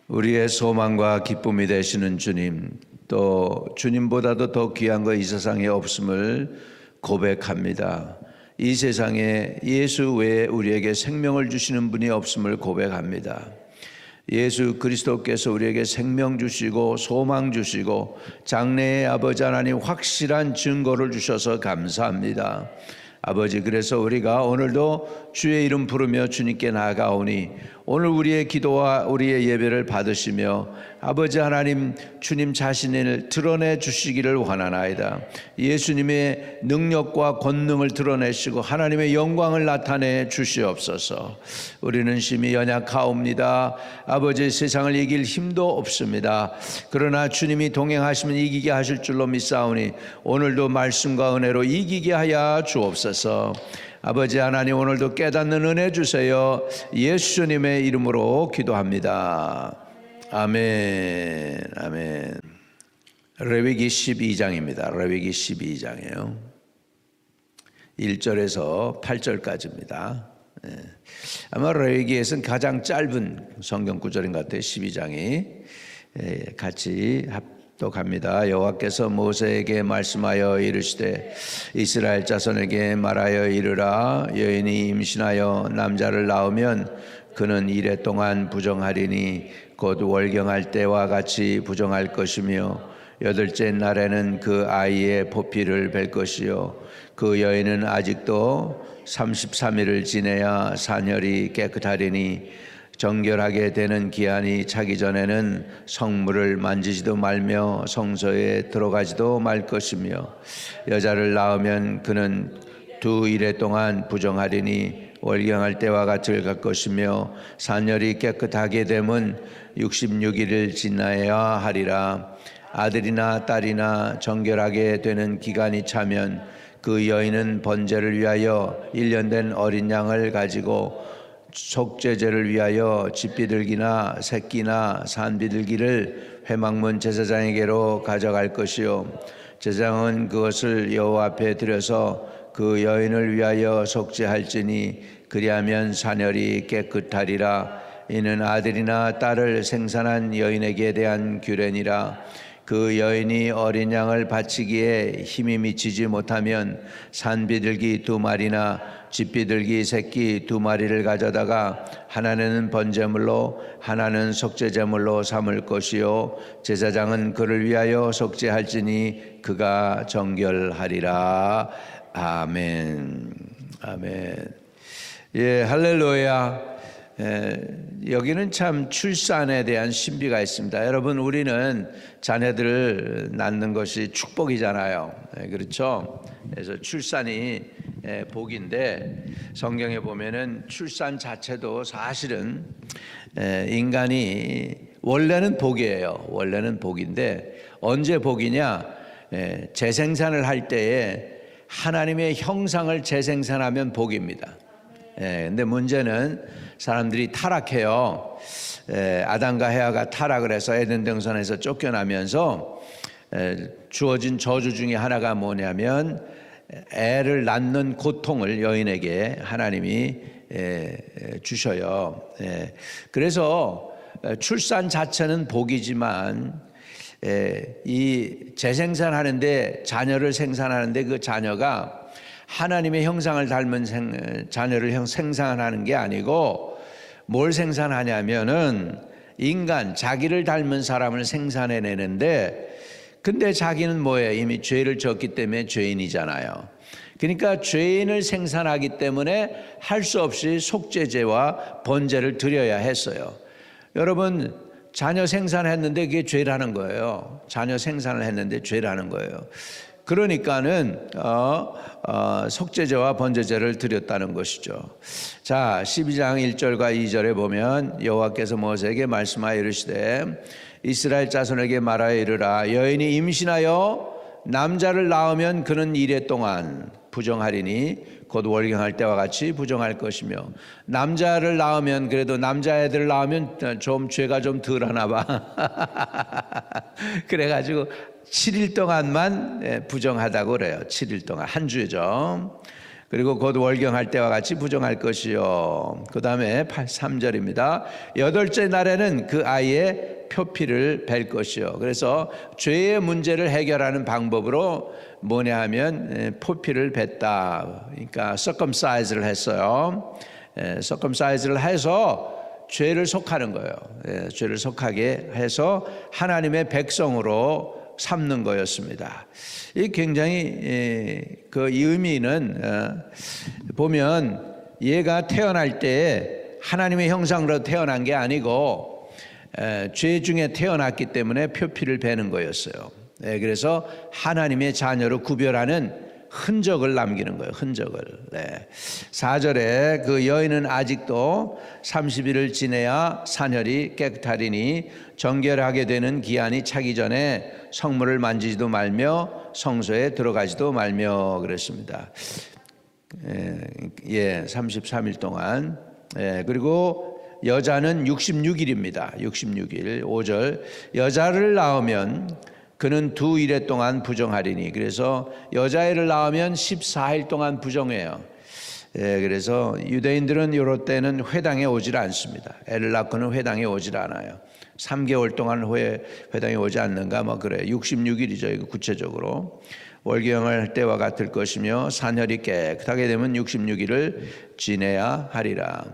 우리의 소망과 기쁨이 되시는 주님, 또 주님보다도 더 귀한 거 이 세상에 없음을 고백합니다. 이 세상에 예수 외에 우리에게 생명을 주시는 분이 없음을 고백합니다. 예수 그리스도께서 우리에게 생명 주시고 소망 주시고 장래의 아버지 하나님 확실한 증거를 주셔서 감사합니다. 아버지, 그래서 우리가 오늘도 주의 이름 부르며 주님께 나아가오니 오늘 우리의 기도와 우리의 예배를 받으시며 아버지 하나님 주님 자신을 드러내 주시기를 원하나이다. 예수님의 능력과 권능을 드러내시고 하나님의 영광을 나타내 주시옵소서. 우리는 심히 연약하옵니다. 아버지, 세상을 이길 힘도 없습니다. 그러나 주님이 동행하시면 이기게 하실 줄로 믿사오니 오늘도 말씀과 은혜로 이기게 하여 주옵소서. 아버지 하나님, 오늘도 깨닫는 은혜 주세요. 예수님의 이름으로 기도합니다. 아멘. 아멘. 레위기 12장입니다. 레위기 12장이에요. 1절에서 8절까지입니다. 아마 레위기에서는 가장 짧은 성경 구절인 것 같아요. 12장이. 같이 합독합니다. 여호와께서 모세에게 말씀하여 이르시되 이스라엘 자손에게 말하여 이르라. 여인이 임신하여 남자를 낳으면 그는 이레 동안 부정하리니 곧 월경할 때와 같이 부정할 것이며 여덟째 날에는 그 아이의 포피를 벨 것이요 그 여인은 아직도 33일을 지내야 산혈이 깨끗하리니 정결하게 되는 기한이 차기 전에는 성물을 만지지도 말며 성소에 들어가지도 말 것이며 여자를 낳으면 그는 2일 동안 부정하리니 월경할 때와 같을 갈 것이며 산혈이 깨끗하게 되면 66일을 지나야 하리라. 아들이나 딸이나 정결하게 되는 기간이 차면 그 여인은 번제를 위하여 1년 된 어린 양을 가지고 속죄제를 위하여 집비둘기나 새끼나 산비둘기를 회막문 제사장에게로 가져갈 것이요 제사장은 그것을 여호와 앞에 드려서 그 여인을 위하여 속죄할지니 그리하면 산혈이 깨끗하리라. 이는 아들이나 딸을 생산한 여인에게 대한 규례니라. 그 여인이 어린 양을 바치기에 힘이 미치지 못하면 산비둘기 2마리나 집비둘기 새끼 2마리를 가져다가 하나는 번제물로 하나는 속죄제물로 삼을 것이요 제사장은 그를 위하여 속죄할지니 그가 정결하리라. 아멘. 아멘. 예, 할렐루야. 여기는 참 출산에 대한 신비가 있습니다. 여러분, 우리는 자녀들을 낳는 것이 축복이잖아요. 그렇죠? 그래서 출산이 복인데 성경에 보면은 출산 자체도 사실은 인간이 원래는 복이에요. 원래는 복인데 언제 복이냐? 재생산을 할 때에 하나님의 형상을 재생산하면 복입니다. 근데 문제는 사람들이 타락해요. 아담과 헤아가 타락을 해서 에덴 동산에서 쫓겨나면서 주어진 저주 중에 하나가 뭐냐면 애를 낳는 고통을 여인에게 하나님이 주셔요. 그래서 출산 자체는 복이지만 이 재생산하는데 자녀를 생산하는데 그 자녀가 하나님의 형상을 닮은 자녀를 생산하는 게 아니고 뭘 생산하냐면은 인간 자기를 닮은 사람을 생산해내는데 근데 자기는 뭐예요? 이미 죄를 졌기 때문에 죄인이잖아요. 그러니까 죄인을 생산하기 때문에 할 수 없이 속죄제와 번제를 드려야 했어요. 여러분, 자녀 생산했는데 그게 죄라는 거예요. 자녀 생산을 했는데 죄라는 거예요. 그러니까는 속죄제와 번제제를 드렸다는 것이죠. 자, 12장 1절과 2절에 보면 여호와께서 모세에게 말씀하여 이르시되 이스라엘 자손에게 말하여 이르라. 여인이 임신하여 남자를 낳으면 그는 이레 동안 부정하리니 곧 월경할 때와 같이 부정할 것이며 남자를 낳으면 그래도 남자애들을 낳으면 좀 죄가 좀 덜하나 봐. 그래가지고 7일 동안만 부정하다고 그래요. 7일 동안 한 주죠. 그리고 곧 월경할 때와 같이 부정할 것이요. 그 다음에 3절입니다. 여덟째 날에는 그 아이의 표피를 벨 것이요. 그래서 죄의 문제를 해결하는 방법으로 뭐냐 하면 표피를 뱉다. 그러니까 circumcise를 했어요. circumcise를 해서 죄를 속하는 거예요. 죄를 속하게 해서 하나님의 백성으로 삼는 거였습니다. 이 굉장히 그 의미는 보면 얘가 태어날 때 하나님의 형상으로 태어난 게 아니고 죄 중에 태어났기 때문에 표피를 베는 거였어요. 그래서 하나님의 자녀로 구별하는 흔적을 남기는 거예요. 흔적을. 4절에 그 여인은 아직도 30일을 지내야 산혈이 깨끗하리니 정결하게 되는 기한이 차기 전에 성물을 만지지도 말며 성소에 들어가지도 말며 그랬습니다. 33일 동안. 그리고 여자는 66일입니다. 66일. 5절 여자를 낳으면 그는 2일 동안 부정하리니. 그래서 여자애를 낳으면 14일 동안 부정해요. 그래서 유대인들은 이럴 때는 회당에 오질 않습니다. 애를 낳고는 회당에 오질 않아요. 3개월 동안 회당에 오지 않는가 뭐 그래. 66일이죠. 이거 구체적으로. 월경을 할 때와 같을 것이며 산혈이 깨끗하게 되면 66일을 지내야 하리라.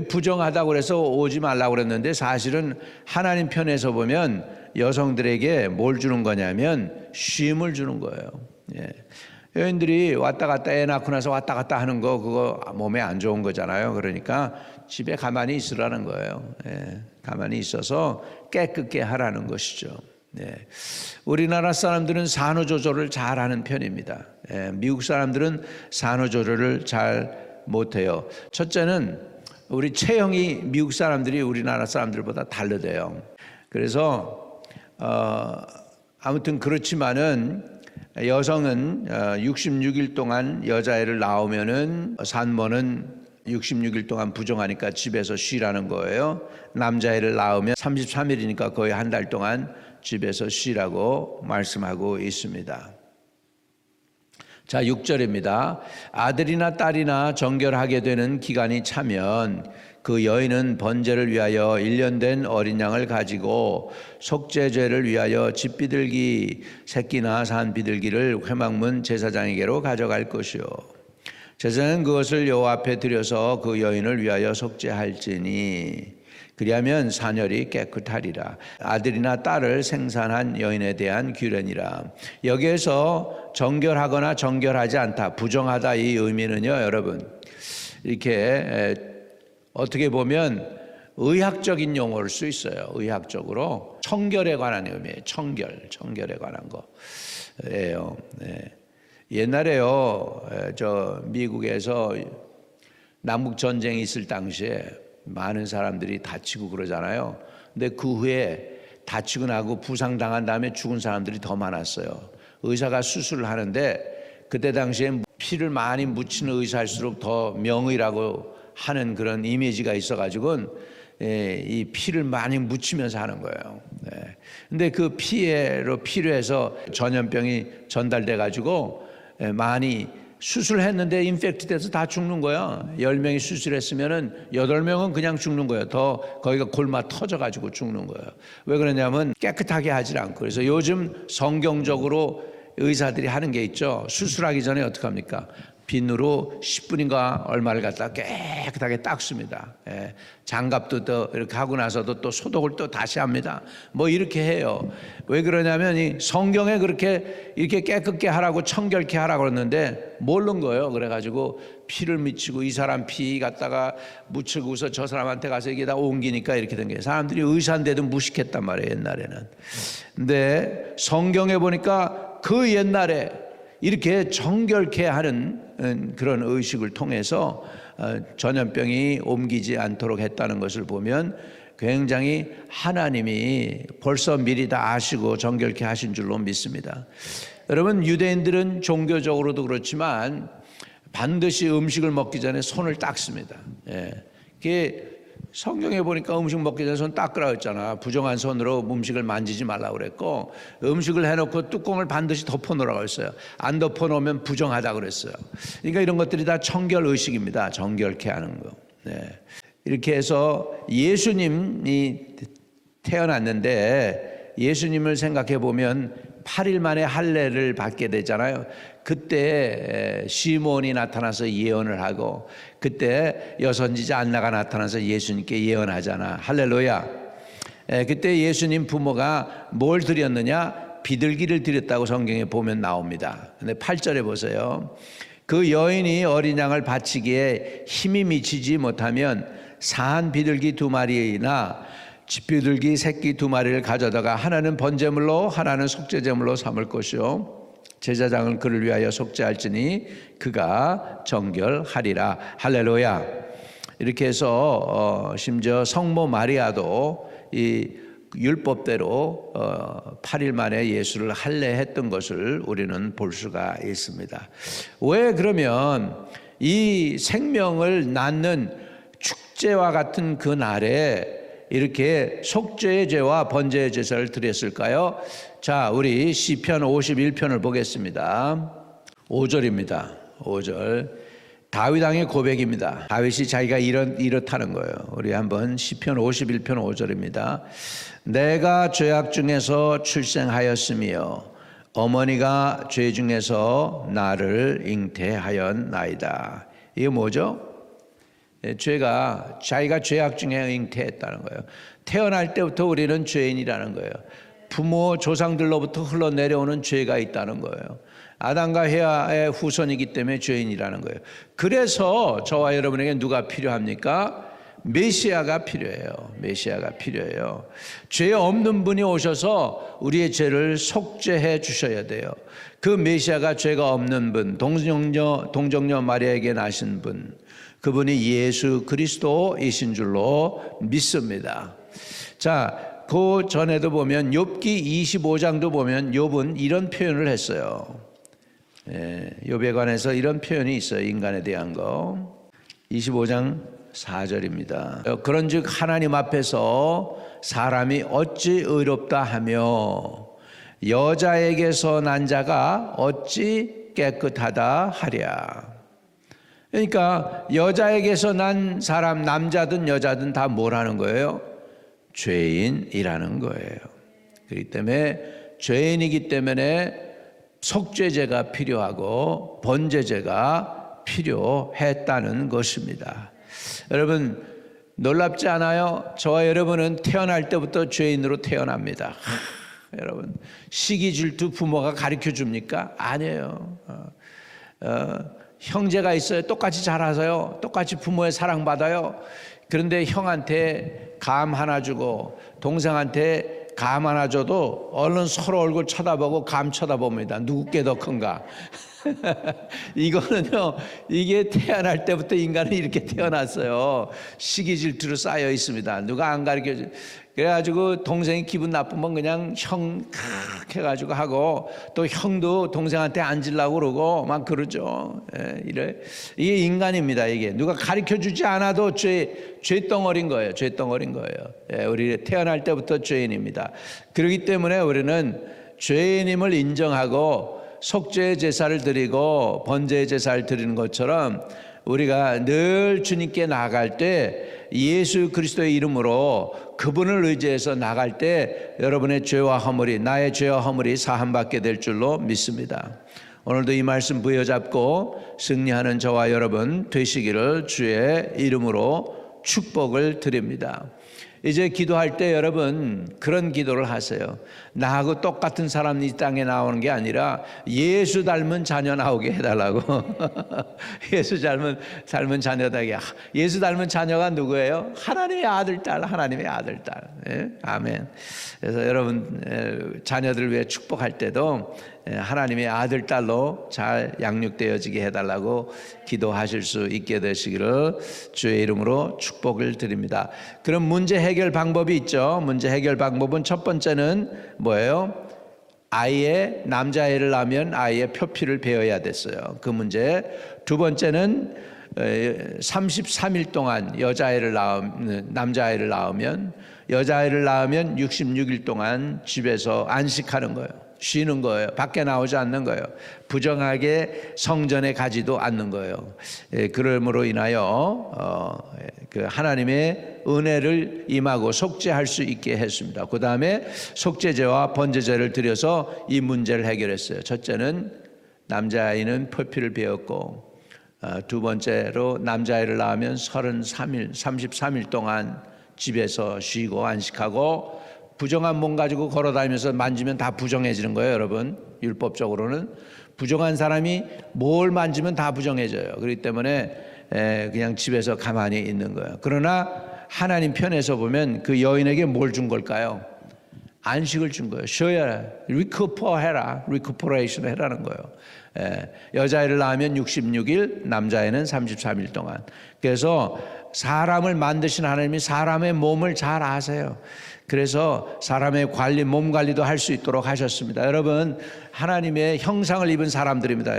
부정하다고 그래서 오지 말라고 그랬는데 사실은 하나님 편에서 보면 여성들에게 뭘 주는 거냐면 쉼을 주는 거예요. 여인들이 왔다 갔다 애 낳고 나서 왔다 갔다 하는 거 그거 몸에 안 좋은 거잖아요. 그러니까 집에 가만히 있으라는 거예요. 가만히 있어서 깨끗게 하라는 것이죠. 우리나라 사람들은 산후조절을 잘하는 편입니다. 미국 사람들은 산후조절을 잘 못해요. 첫째는 우리 체형이 미국 사람들이 우리나라 사람들보다 다르대요. 그래서 아무튼 그렇지만은 여성은 66일 동안 여자애를 낳으면은 산모는 66일 동안 부정하니까 집에서 쉬라는 거예요. 남자애를 낳으면 33일이니까 거의 한 달 동안 집에서 쉬라고 말씀하고 있습니다. 자, 6절입니다. 아들이나 딸이나 정결하게 되는 기간이 차면 그 여인은 번제를 위하여 1년 된 어린 양을 가지고 속죄죄를 위하여 집비둘기 새끼나 산 비둘기를 회막문 제사장에게로 가져갈 것이요. 제사장은 그것을 여호와 앞에 드려서 그 여인을 위하여 속죄할지니 그리하면 산혈이 깨끗하리라. 아들이나 딸을 생산한 여인에 대한 규례니라. 여기에서 정결하거나 정결하지 않다, 부정하다 이 의미는요, 여러분 이렇게 어떻게 보면 의학적인 용어일 수 있어요. 의학적으로 청결에 관한 의미예요. 청결에 관한 거예요. 옛날에요, 저 미국에서 남북 전쟁이 있을 당시에 많은 사람들이 다치고 그러잖아요. 근데 그 후에 다치고 나고 부상당한 다음에 죽은 사람들이 더 많았어요. 의사가 수술을 하는데 그때 당시에 피를 많이 묻히는 의사일수록 더 명의라고 하는 그런 이미지가 있어가지고 이 피를 많이 묻히면서 하는 거예요. 근데 그 피로 필요해서 전염병이 전달돼 가지고 많이 수술했는데 인펙트 돼서 다 죽는 거야. 10명이 수술했으면은 8명은 그냥 죽는 거예요. 더 거기가 골마 터져 가지고 죽는 거예요. 왜 그러냐면 깨끗하게 하질 않고. 그래서 요즘 성경적으로 의사들이 하는 게 있죠. 수술하기 전에 어떻게 합니까? 비누로 10분인가 얼마를 갖다 깨끗하게 닦습니다. 장갑도 또 이렇게 하고 나서도 또 소독을 또 다시 합니다. 뭐 이렇게 해요. 왜 그러냐면 이 성경에 그렇게 이렇게 깨끗게 하라고 청결케 하라고 그랬는데 모르는 거예요. 그래가지고 피를 묻히고 이 사람 피 갖다가 묻히고서 저 사람한테 가서 이게 다 옮기니까 이렇게 된 거예요. 사람들이 의사인데도 무식했단 말이에요, 옛날에는. 근데 성경에 보니까 그 옛날에 이렇게 정결케 하는 그런 의식을 통해서 전염병이 옮기지 않도록 했다는 것을 보면 굉장히 하나님이 벌써 미리 다 아시고 정결케 하신 줄로 믿습니다. 여러분, 유대인들은 종교적으로도 그렇지만 반드시 음식을 먹기 전에 손을 닦습니다. 그게 성경에 보니까 음식 먹기 전에 손 닦으라 했잖아. 부정한 손으로 음식을 만지지 말라고 그랬고, 음식을 해놓고 뚜껑을 반드시 덮어놓으라고 했어요. 안 덮어놓으면 부정하다고 그랬어요. 그러니까 이런 것들이 다 청결의식입니다. 정결케 하는 거. 네. 이렇게 해서 예수님이 태어났는데, 예수님을 생각해 보면 8일 만에 할례를 받게 되잖아요. 그때 시몬이 나타나서 예언을 하고, 그때 여선지자 안나가 나타나서 예수님께 예언하잖아. 할렐루야. 그때 예수님 부모가 뭘 드렸느냐? 비둘기를 드렸다고 성경에 보면 나옵니다. 근데 8절에 보세요. 그 여인이 어린 양을 바치기에 힘이 미치지 못하면 사한 비둘기 2마리나 집비둘기 새끼 2마리를 가져다가 하나는 번제물로 하나는 속죄제물로 삼을 것이요 제사장은 그를 위하여 속죄할지니 그가 정결하리라. 할렐루야. 이렇게 해서 심지어 성모 마리아도 이 율법대로 8일 만에 예수를 할례했던 것을 우리는 볼 수가 있습니다. 왜 그러면 이 생명을 낳는 축제와 같은 그 날에 이렇게 속죄의 제와 번제의 제사를 드렸을까요? 자, 우리 시편 51편을 보겠습니다. 5절입니다. 5절. 다윗 왕의 고백입니다. 다윗이 자기가 이렇다는 거예요. 우리 한번 시편 51편 5절입니다. 내가 죄악 중에서 출생하였으며 어머니가 죄 중에서 나를 잉태하였나이다. 이게 뭐죠? 죄가 자기가 죄악 중에 잉태했다는 거예요. 태어날 때부터 우리는 죄인이라는 거예요. 부모 조상들로부터 흘러내려오는 죄가 있다는 거예요. 아담과 헤아의 후손이기 때문에 죄인이라는 거예요. 그래서 저와 여러분에게 누가 필요합니까? 메시아가 필요해요. 메시아가 필요해요. 죄 없는 분이 오셔서 우리의 죄를 속죄해 주셔야 돼요. 그 메시아가 죄가 없는 분, 동정녀 마리아에게 나신 분, 그분이 예수 그리스도이신 줄로 믿습니다. 자, 그 전에도 보면 욥기 25장도 보면 욥은 이런 표현을 했어요. 욥에 관해서 이런 표현이 있어요. 인간에 대한 거. 25장 4절입니다. 그런즉 하나님 앞에서 사람이 어찌 의롭다 하며 여자에게서 난 자가 어찌 깨끗하다 하랴. 그러니까 여자에게서 난 사람, 남자든 여자든 다 뭘 하는 거예요? 죄인이라는 거예요. 그렇기 때문에 죄인이기 때문에 속죄제가 필요하고 번제제가 필요했다는 것입니다. 여러분 놀랍지 않아요? 저와 여러분은 태어날 때부터 죄인으로 태어납니다. 여러분 시기 질투 부모가 가르쳐 줍니까? 아니에요. 형제가 있어요. 똑같이 자라서요. 똑같이 부모의 사랑받아요. 그런데 형한테 감 하나 주고 동생한테 감 하나 줘도 얼른 서로 얼굴 쳐다보고 감 쳐다봅니다. 누구께 더 큰가? 이거는요, 이게 태어날 때부터 인간은 이렇게 태어났어요. 시기 질투로 쌓여 있습니다. 누가 안 가르쳐 줘. 그래가지고 동생이 기분 나쁘면 그냥 형 해가지고 하고 또 형도 동생한테 앉으려고 그러고 막 그러죠. 이래. 이게 인간입니다. 이게 누가 가르쳐 주지 않아도 죄덩어리인 거예요. 죄덩어리인 거예요. 우리 태어날 때부터 죄인입니다. 그렇기 때문에 우리는 죄인임을 인정하고 속죄의 제사를 드리고 번제의 제사를 드리는 것처럼 우리가 늘 주님께 나아갈 때 예수 그리스도의 이름으로 그분을 의지해서 나갈 때 여러분의 죄와 허물이, 나의 죄와 허물이 사함받게 될 줄로 믿습니다. 오늘도 이 말씀 부여잡고 승리하는 저와 여러분 되시기를 주의 이름으로 축복을 드립니다. 이제 기도할 때 여러분 그런 기도를 하세요. 나하고 똑같은 사람이 이 땅에 나오는 게 아니라 예수 닮은 자녀 나오게 해달라고. 예수 닮은 자녀다게. 예수 닮은 자녀가 누구예요? 하나님의 아들, 딸, 하나님의 아들, 딸. 예? 아멘. 그래서 여러분 자녀들 위해 축복할 때도 하나님의 아들, 딸로 잘 양육되어지게 해달라고 기도하실 수 있게 되시기를 주의 이름으로 축복을 드립니다. 그럼 문제 해결 방법이 있죠. 문제 해결 방법은 첫 번째는 뭐예요? 남자애를 낳으면 아이의 표피를 베어야 됐어요. 그 문제. 두 번째는 33일 동안 남자아이를 낳으면 여자아이를 낳으면 66일 동안 집에서 안식하는 거예요. 쉬는 거예요. 밖에 나오지 않는 거예요. 부정하게 성전에 가지도 않는 거예요. 그러므로 인하여 그 하나님의 은혜를 임하고 속죄할 수 있게 했습니다. 그 다음에 속죄제와 번제제를 드려서 이 문제를 해결했어요. 첫째는 남자아이는 표피를 베었고, 두 번째로 남자아이를 낳으면 33일 동안 집에서 쉬고 안식하고, 부정한 몸 가지고 걸어다니면서 만지면 다 부정해지는 거예요. 여러분, 율법적으로는 부정한 사람이 뭘 만지면 다 부정해져요. 그렇기 때문에 그냥 집에서 가만히 있는 거예요. 그러나 하나님 편에서 보면 그 여인에게 뭘 준 걸까요? 안식을 준 거예요. 쉬어야, 리쿠퍼레이션 해라는 거예요. 여자아이를 낳으면 66일, 남자애는 33일 동안. 그래서 사람을 만드신 하나님이 사람의 몸을 잘 아세요. 그래서 사람의 관리, 몸 관리도 할 수 있도록 하셨습니다. 여러분, 하나님의 형상을 입은 사람들입니다.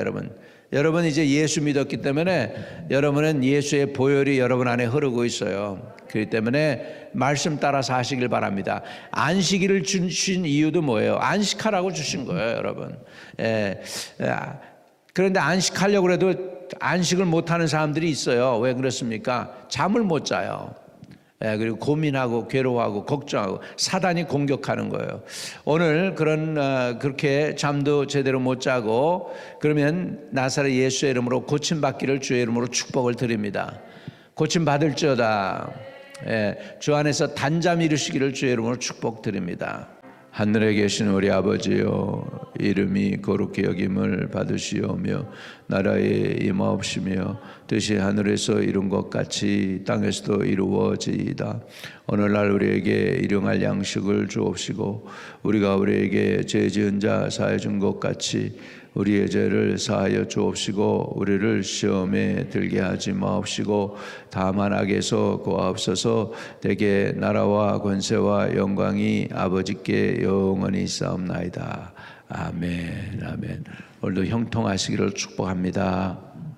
여러분 이제 예수 믿었기 때문에 여러분은 예수의 보혈이 여러분 안에 흐르고 있어요. 그렇기 때문에 말씀 따라서 하시길 바랍니다. 안식일을 주신 이유도 뭐예요? 안식하라고 주신 거예요, 여러분. 그런데 안식하려고 해도 안식을 못하는 사람들이 있어요. 왜 그렇습니까? 잠을 못 자요. 그리고 고민하고 괴로워하고 걱정하고 사단이 공격하는 거예요. 오늘 그렇게 잠도 제대로 못 자고 그러면 나사렛 예수의 이름으로 고침받기를 주의 이름으로 축복을 드립니다. 고침받을지어다. 주 안에서 단잠 이루시기를 주의 이름으로 축복드립니다. 하늘에 계신 우리 아버지여, 이름이 거룩히 여김을 받으시오며 나라에 임하옵시며 뜻이 하늘에서 이룬 것 같이 땅에서도 이루어지이다. 오늘날 우리에게 일용할 양식을 주옵시고 우리가 우리에게 죄 지은 자 사해 준 것 같이 우리의 죄를 사하여 주옵시고 우리를 시험에 들게 하지 마옵시고 다만 악에서 구하옵소서. 대개 나라와 권세와 영광이 아버지께 영원히 있사옵나이다. 아멘. 아멘. 오늘도 형통하시기를 축복합니다.